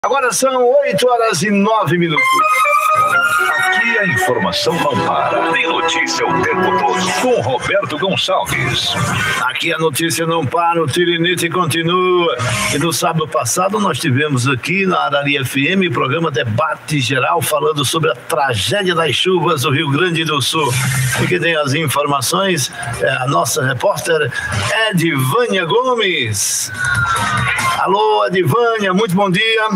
Agora são 8h09. Aqui a informação não para. Tem notícia o tempo todo. Com Roberto Gonçalves. Aqui a notícia não para, o tirinite continua. E no sábado passado nós tivemos aqui na Arari FM o programa Debate Geral falando sobre a tragédia das chuvas do Rio Grande do Sul. E quem tem as informações é a nossa repórter Edivânia Gomes. Alô, Edivânia, muito bom dia.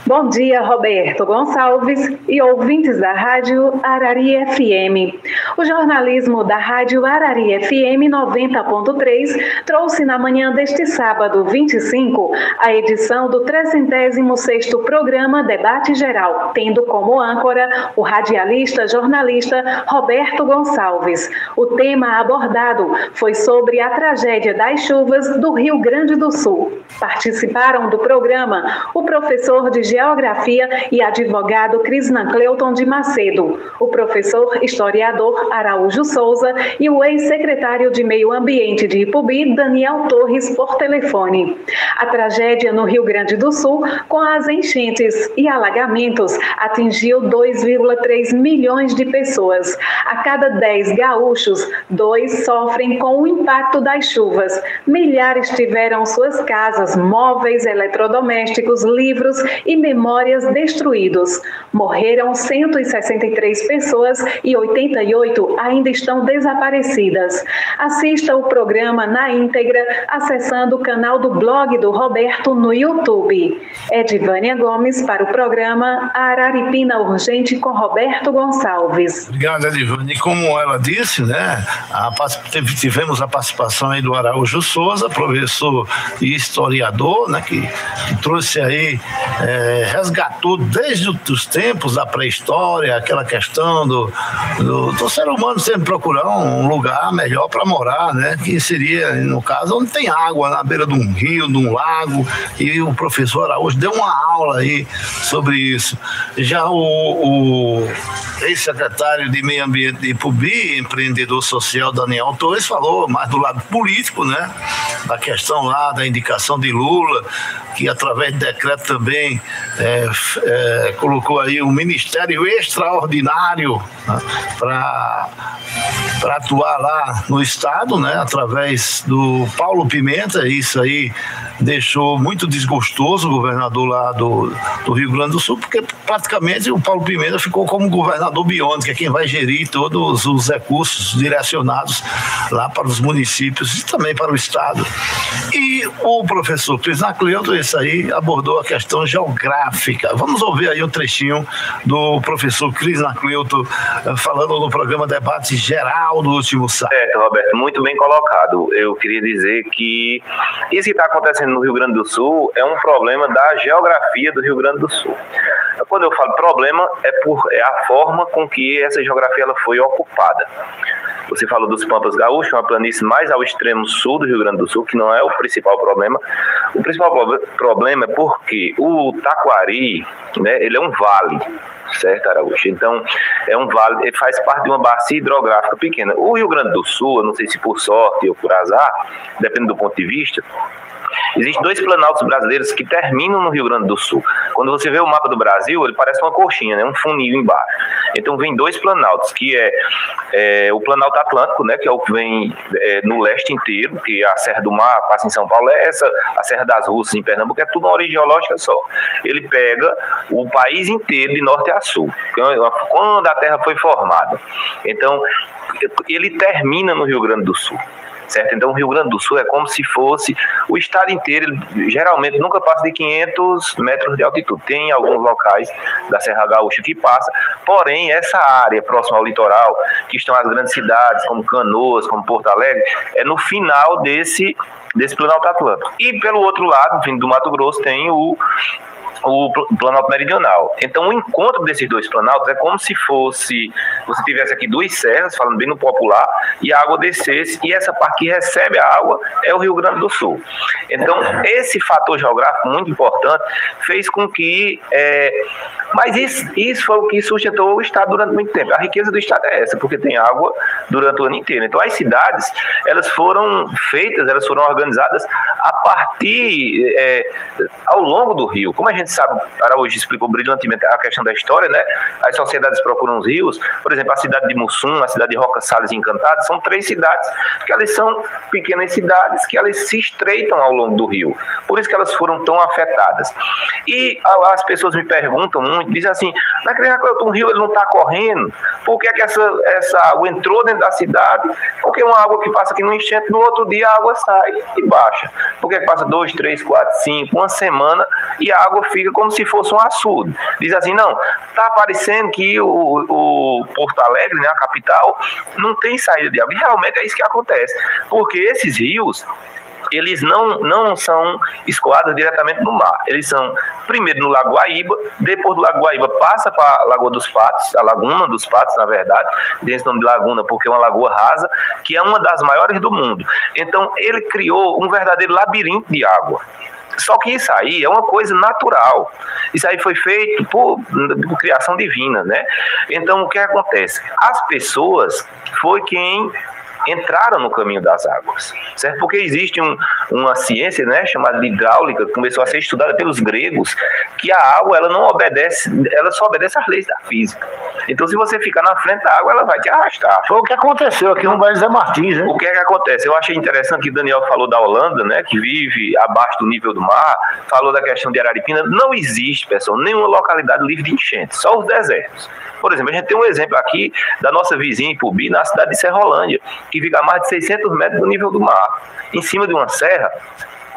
Bom dia, Roberto Gonçalves e ouvintes da Rádio Arari FM. O jornalismo da Rádio Arari FM 90.3 trouxe na manhã deste sábado 25 a edição do 306º programa Debate Geral, tendo como âncora o radialista jornalista Roberto Gonçalves. O tema abordado foi sobre a tragédia das chuvas do Rio Grande do Sul. Participaram do programa o professor de Geografia e advogado Crisnan Cleuton de Macedo, o professor historiador Araújo Souza e o ex-secretário de Meio Ambiente de Ipubi, Daniel Torres, por telefone. A tragédia no Rio Grande do Sul, com as enchentes e alagamentos, atingiu 2,3 milhões de pessoas. A cada 10 gaúchos, 2 sofrem com o impacto das chuvas. Milhares tiveram suas casas, móveis, eletrodomésticos, livros e memórias destruídos. Morreram 163 pessoas e 88 ainda estão desaparecidas. Assista o programa na íntegra acessando o canal do blog do Roberto no YouTube. Edivânia Gomes para o programa Araripina Urgente com Roberto Gonçalves. Obrigado, Edivânia. E como ela disse, né, tivemos a participação aí do Araújo Souza, professor e historiador, né, que trouxe aí, resgatou desde os tempos da pré-história aquela questão do ser humano sempre procurar um lugar melhor para morar, né, que seria, no caso, onde tem água, na beira de um rio, de um lago, e o professor Araújo deu uma aula aí sobre isso. Já o ex-secretário de Meio Ambiente de Ipubi, empreendedor social Daniel Torres, falou mais do lado político, né, da questão lá da indicação de Lula, que através de decreto também colocou aí um ministério extraordinário, né, para atuar lá no estado, né, através do Paulo Pimenta. Isso aí deixou muito desgostoso o governador lá do Rio Grande do Sul, porque praticamente o Paulo Pimenta ficou como governador biônico, que é quem vai gerir todos os recursos direcionados lá para os municípios e também para o estado. E o professor Crisnan Cleuton, esse aí, abordou a questão geográfica. Vamos ouvir aí um trechinho do professor Crisnan Cleuton falando no programa Debate Geral do último sábado. Roberto, muito bem colocado. Eu queria dizer que isso que está acontecendo no Rio Grande do Sul é um problema da geografia do Rio Grande do Sul. Quando eu falo problema, é a forma com que essa geografia ela foi ocupada. Você falou dos Pampas Gaúchos, uma planície mais ao extremo sul do Rio Grande do Sul, que não é o principal problema. O principal problema é porque o Taquari, né, ele é um vale, certo, Araújo? Então, é um vale, ele faz parte de uma bacia hidrográfica pequena. O Rio Grande do Sul, eu não sei se por sorte ou por azar, depende do ponto de vista, existem 2 planaltos brasileiros que terminam no Rio Grande do Sul. Quando você vê o mapa do Brasil, ele parece uma coxinha, né? Um funil embaixo. Então vem 2 planaltos, que é o Planalto Atlântico, né? Que é o que vem no leste inteiro, que a Serra do Mar passa em São Paulo, a Serra das Russas em Pernambuco, é tudo uma origem geológica só. Ele pega o país inteiro de norte a sul, quando a Terra foi formada. Então, ele termina no Rio Grande do Sul. Certo? Então o Rio Grande do Sul é como se fosse o estado inteiro, ele geralmente nunca passa de 500 metros de altitude. Tem alguns locais da Serra Gaúcha que passa, porém essa área próxima ao litoral, que estão as grandes cidades como Canoas, como Porto Alegre, é no final desse Planalto Atlântico. E pelo outro lado, vindo do Mato Grosso, tem o Planalto Meridional. Então, o encontro desses dois planaltos é como se fosse, você tivesse aqui duas serras, falando bem no popular, e a água descesse, e essa parte que recebe a água é o Rio Grande do Sul. Então, esse fator geográfico muito importante fez com que... mas isso foi o que sustentou o Estado durante muito tempo. A riqueza do Estado é essa, porque tem água durante o ano inteiro. Então, as cidades, elas foram feitas, elas foram organizadas a partir, ao longo do rio. Como a gente sabe, Araújo explicou brilhantemente a questão da história, né? As sociedades procuram os rios. Por exemplo, a cidade de Mussum, a cidade de Roca Salles e Encantados, são 3 cidades que elas são pequenas cidades que elas se estreitam ao longo do rio. Por isso que elas foram tão afetadas. E as pessoas me perguntam muito, dizem assim, naquele rio ele não está correndo, por que é que essa água entrou dentro da cidade? Porque uma água que passa aqui no enchente, no outro dia a água sai e baixa. Por que passa 2, 3, 4, 5, uma semana e a água fica como se fosse um açude? Diz assim, não, está parecendo que o Porto Alegre, né, a capital, não tem saída de água. E realmente é isso que acontece, porque esses rios, eles não são escoados diretamente no mar. Eles são, primeiro, no Lago Guaíba, depois do Lago Guaíba passa para a Lagoa dos Patos, a Laguna dos Patos, na verdade, tem esse nome de laguna porque é uma lagoa rasa, que é uma das maiores do mundo. Então, ele criou um verdadeiro labirinto de água. Só que isso aí é uma coisa natural. Isso aí foi feito por criação divina, né? Então, o que acontece? As pessoas foi quem entraram no caminho das águas, certo? Porque existe uma ciência, né, chamada de hidráulica, que começou a ser estudada pelos gregos, que a água, ela não obedece, ela só obedece às leis da física. Então, se você ficar na frente da água, ela vai te arrastar. Foi o que aconteceu aqui no Bairro Zé Martins, né? O que é que acontece? Eu achei interessante que o Daniel falou da Holanda, né, que vive abaixo do nível do mar, falou da questão de Araripina. Não existe, pessoal, nenhuma localidade livre de enchente, só os desertos. Por exemplo, a gente tem um exemplo aqui da nossa vizinha Ipubi, na cidade de Serrolândia, que fica a mais de 600 metros do nível do mar, em cima de uma serra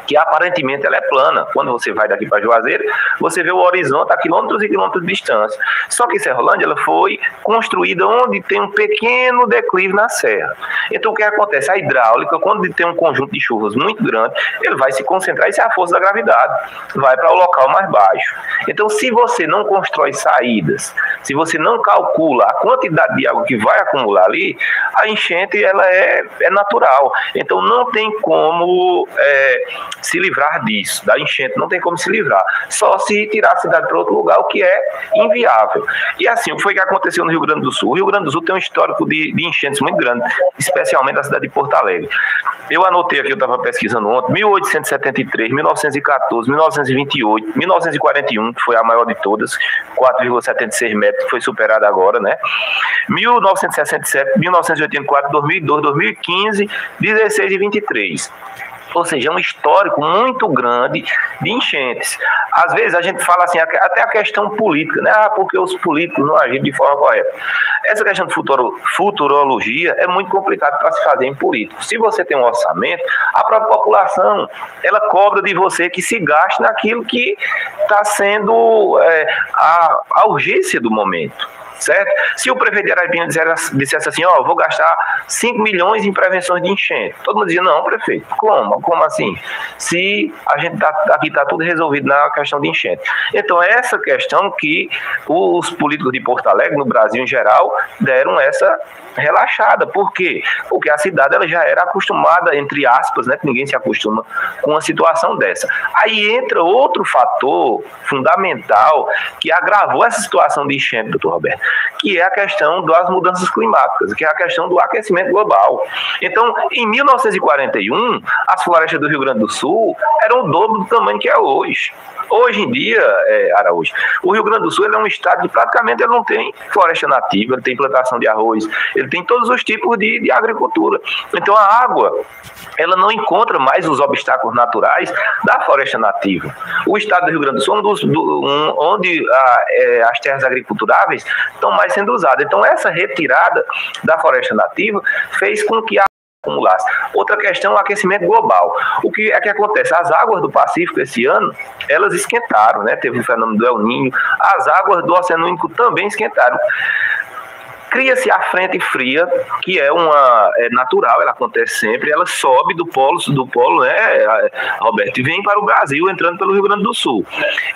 que aparentemente ela é plana. Quando você vai daqui para Juazeiro, você vê o horizonte a quilômetros e quilômetros de distância. Só que Serrolândia, ela foi construída onde tem um pequeno declive na serra. Então, o que acontece? A hidráulica, quando tem um conjunto de chuvas muito grande, ele vai se concentrar, isso é a força da gravidade, vai para o local mais baixo. Então, se você não constrói saídas, se você não calcula a quantidade de água que vai acumular ali, a enchente, ela é natural. Então, não tem como se livrar disso, da enchente, não tem como se livrar, só se tirar a cidade para outro lugar, o que é inviável. E assim, o que foi que aconteceu no Rio Grande do Sul? O Rio Grande do Sul tem um histórico de enchentes muito grande, especialmente na cidade de Porto Alegre. Eu anotei aqui, eu estava pesquisando ontem, 1873, 1914, 1928, 1941, que foi a maior de todas, 4,76 metros, que foi superada agora, né? 1967, 1984, 2002, 2015, 16 e 23. Ou seja, é um histórico muito grande de enchentes. Às vezes a gente fala assim, até a questão política, né? Porque os políticos não agem de forma correta. Essa questão de futurologia é muito complicada para se fazer em política. Se você tem um orçamento, a própria população, ela cobra de você que se gaste naquilo que está sendo a urgência do momento. Certo? Se o prefeito de Araripina dissesse assim, vou gastar 5 milhões em prevenções de enchente, todo mundo dizia, não, prefeito, como assim? Se a gente aqui está tudo resolvido na questão de enchente. Então, essa questão que os políticos de Porto Alegre, no Brasil em geral, deram essa relaxada. Por quê? Porque a cidade ela já era acostumada, entre aspas, né, que ninguém se acostuma com uma situação dessa. Aí entra outro fator fundamental que agravou essa situação de enchente, doutor Roberto, que é a questão das mudanças climáticas, que é a questão do aquecimento global. Então, em 1941, as florestas do Rio Grande do Sul eram o dobro do tamanho que é hoje. Hoje em dia, Araújo, o Rio Grande do Sul ele é um estado que praticamente ele não tem floresta nativa, ele tem plantação de arroz, ele tem todos os tipos de agricultura. Então a água, ela não encontra mais os obstáculos naturais da floresta nativa. O estado do Rio Grande do Sul é onde as terras agriculturáveis estão mais sendo usadas. Então essa retirada da floresta nativa fez com que acumulasse. Outra questão é o aquecimento global. O que é que acontece? As águas do Pacífico esse ano, elas esquentaram, né? Teve o fenômeno do El Niño. As águas do Oceano Índico também esquentaram. cria-se a frente fria, que é natural, ela acontece sempre, ela sobe do polo, né, Roberto, e vem para o Brasil, entrando pelo Rio Grande do Sul.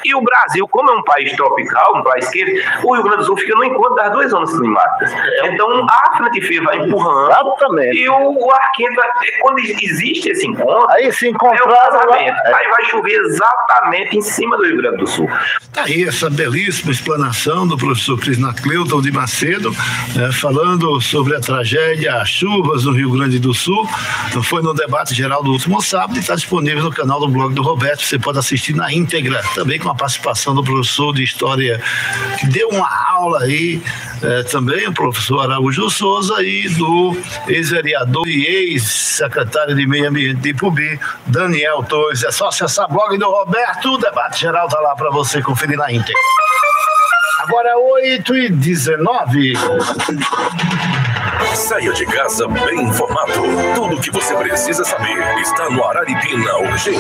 E o Brasil, como é um país tropical, um país quente, o Rio Grande do Sul fica no encontro das duas zonas climáticas. Então, a frente fria vai empurrando. Exatamente. E o ar quente, quando existe esse encontro, aí se encontrar, aí vai chover exatamente em cima do Rio Grande do Sul. Tá aí essa belíssima explanação do professor Crisnacleuton de Macedo, falando sobre a tragédia, as chuvas no Rio Grande do Sul. Foi no debate geral do último sábado e está disponível no canal do blog do Roberto. Você pode assistir na íntegra, também com a participação do professor de História, que deu uma aula aí, também o professor Araújo Souza, e do ex-vereador e ex-secretário de Meio Ambiente de Ipubi, Daniel Torres. É só acessar o blog do Roberto, o debate geral está lá para você conferir na íntegra. Agora 8h19. Saia de casa bem informado. Tudo o que você precisa saber está no Araripina Urgente.